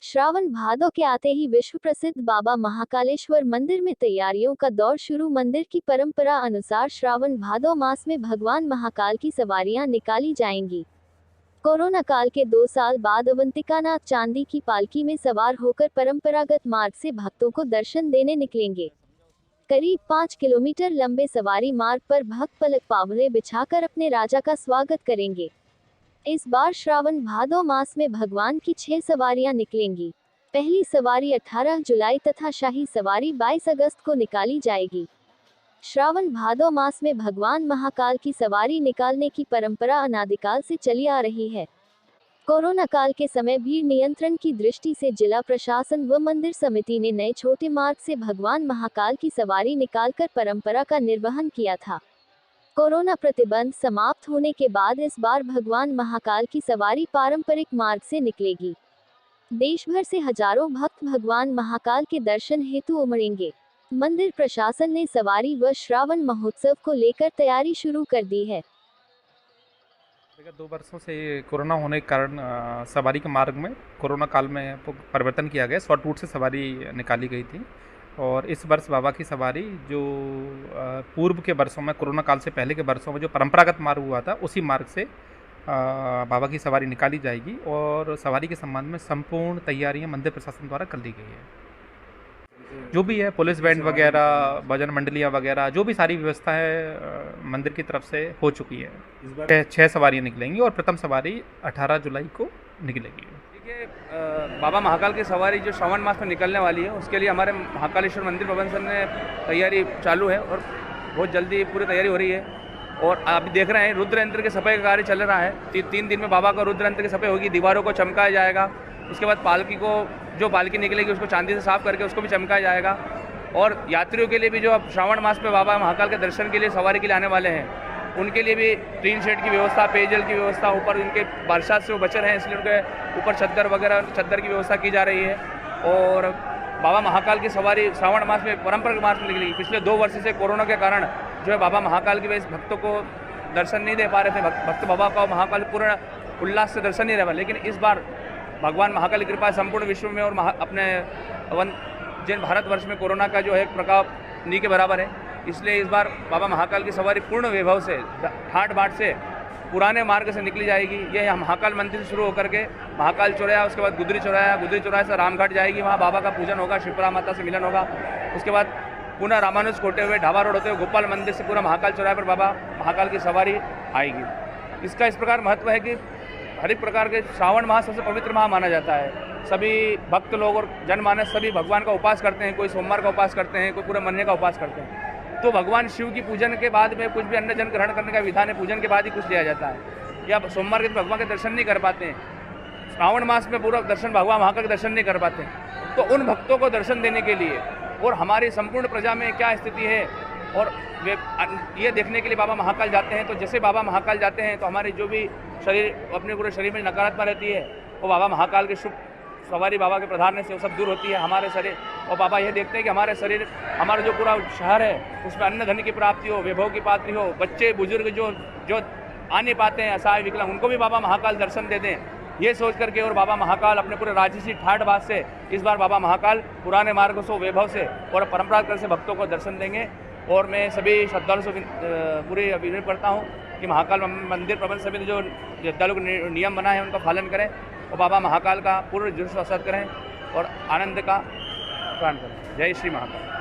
श्रावण भादौ के आते ही विश्व प्रसिद्ध बाबा महाकालेश्वर मंदिर में तैयारियों का दौर शुरू। मंदिर की परंपरा अनुसार श्रावण भादौ मास में भगवान महाकाल की सवारियां निकाली जाएंगी। कोरोना काल के 2 साल बाद अवंतिकानाथ चांदी की पालकी में सवार होकर परंपरागत मार्ग से भक्तों को दर्शन देने निकलेंगे। करीब 5 किलोमीटर लंबे सवारी मार्ग पर भक्त पलक पावले बिछाकर अपने राजा का स्वागत करेंगे। इस बार श्रावण भादौ मास में भगवान की 6 सवारियां निकलेंगी। पहली सवारी 18 जुलाई तथा शाही सवारी 22 अगस्त को निकाली जाएगी। श्रावण भादौ मास में भगवान महाकाल की सवारी निकालने की परंपरा अनादिकाल से चली आ रही है। कोरोना काल के समय भीड़ नियंत्रण की दृष्टि से जिला प्रशासन व मंदिर समिति ने नए छोटे मार्ग से भगवान महाकाल की सवारी निकालकर परंपरा का निर्वहन किया था। कोरोना प्रतिबंध समाप्त होने के बाद इस बार भगवान महाकाल की सवारी पारंपरिक मार्ग से निकलेगी। देश भर से हजारों भक्त भगवान महाकाल के दर्शन हेतु उमड़ेंगे। मंदिर प्रशासन ने सवारी व श्रावण महोत्सव को लेकर तैयारी शुरू कर दी है। 2 वर्षों से कोरोना होने के कारण सवारी के मार्ग में कोरोना काल में परिवर्तन किया गया। शॉर्ट रूट से सवारी निकाली गई थी और इस वर्ष बाबा की सवारी जो पूर्व के वर्षों में कोरोना काल से पहले के वर्षों में जो परंपरागत मार्ग हुआ था उसी मार्ग से बाबा की सवारी निकाली जाएगी और सवारी के संबंध में संपूर्ण तैयारियां मंदिर प्रशासन द्वारा कर ली गई है। जो भी है पुलिस बैंड वगैरह, भजन मंडलियाँ वगैरह, जो भी सारी व्यवस्था है मंदिर की तरफ से हो चुकी है। इस बार 6 सवारियाँ निकलेंगी और प्रथम सवारी 18 जुलाई को निकलेगी। देखिए, बाबा महाकाल की सवारी जो श्रावण मास में निकलने वाली है उसके लिए हमारे महाकालेश्वर मंदिर प्रबंधन ने तैयारी चालू है और बहुत जल्दी पूरी तैयारी हो रही है। और आप देख रहे हैं रुद्र यंत्र के सफाई का कार्य चल रहा है। 3 दिन में बाबा का रुद्र यंत्र की सफाई होगी, दीवारों को चमकाया जाएगा। उसके बाद पालकी को जो पालकी निकलेगी उसको चांदी से साफ करके उसको भी चमकाया जाएगा। और यात्रियों के लिए भी जो अब श्रावण मास में बाबा महाकाल के दर्शन के लिए सवारी के लिए आने वाले हैं उनके लिए भी टीन शेड की व्यवस्था, पेयजल की व्यवस्था, ऊपर उनके बरसात से वो बचे हैं इसलिए उनके ऊपर चद्दर की व्यवस्था की जा रही है। और बाबा महाकाल की सवारी श्रावण मास में परंपरागत मास में निकलेगी। पिछले 2 वर्ष से कोरोना के कारण जो है बाबा महाकाल की वजह भक्तों को दर्शन नहीं दे पा रहे थे। भक्त बाबा का महाकाल पूर्ण उल्लास से दर्शन नहीं रह पा, लेकिन इस बार भगवान महाकाल की कृपा संपूर्ण विश्व में और अपने जिन भारतवर्ष में कोरोना का जो है प्रभाव नहीं के बराबर है, इसलिए इस बार बाबा महाकाल की सवारी पूर्ण वैभव से ठाट बाट से पुराने मार्ग से निकली जाएगी। यह महाकाल मंदिर से शुरू होकर के महाकाल चौराया, उसके बाद गुदरी चौराया से रामघाट जाएगी। वहाँ बाबा का पूजन होगा, शिप्रा माता से मिलन होगा। उसके बाद पुनः रामानुज होते हुए ढाबा रोड होते हुए गोपाल मंदिर से पूरा महाकाल चौराहे पर बाबा महाकाल की सवारी आएगी। इसका इस प्रकार महत्व है कि हर एक प्रकार के श्रावण माह सबसे पवित्र माह माना जाता है। सभी भक्त लोग और जनमानस सभी भगवान का उपास करते हैं। कोई सोमवार का उपास करते हैं, कोई पूरे महीने का उपास करते हैं। तो भगवान शिव की पूजन के बाद में कुछ भी अन्न जन ग्रहण करने का विधान है, पूजन के बाद ही कुछ लिया जाता है। या सोमवार के दिन भगवान के दर्शन नहीं कर पाते हैं, श्रावण मास में पूरा दर्शन भगवान महाकाल के दर्शन नहीं कर पाते हैं। तो उन भक्तों को दर्शन देने के लिए और हमारी संपूर्ण प्रजा में क्या स्थिति है और वे ये देखने के लिए बाबा महाकाल जाते हैं। तो जैसे बाबा महाकाल जाते हैं तो हमारी जो भी शरीर अपने पूरे शरीर में नकारात्मक रहती है वो बाबा महाकाल के शुभ सवारी बाबा के प्रधान से वो सब दूर होती है हमारे शरीर। और बाबा ये देखते हैं कि हमारे शरीर, हमारा जो पूरा शहर है उसमें अन्न धन की प्राप्ति हो, वैभव की प्राप्ति हो, बच्चे बुजुर्ग जो आ नहीं पाते हैं, असहाय विकलांग, उनको भी बाबा महाकाल दर्शन दे दें, ये सोच करके। और बाबा महाकाल अपने पूरे राजसी ठाट बात से इस बार बाबा महाकाल पुराने मार्ग से, वैभव से और परंपरागत से भक्तों को दर्शन देंगे। और मैं सभी श्रद्धालुओं से पूरी विनती करता हूँ कि महाकाल मंदिर प्रबंध समिति जो श्रद्धालु नियम बना है उनका पालन करें और बाबा महाकाल का पूर्ण जुलूस करें और आनंद का प्राण करें। जय श्री महाकाल।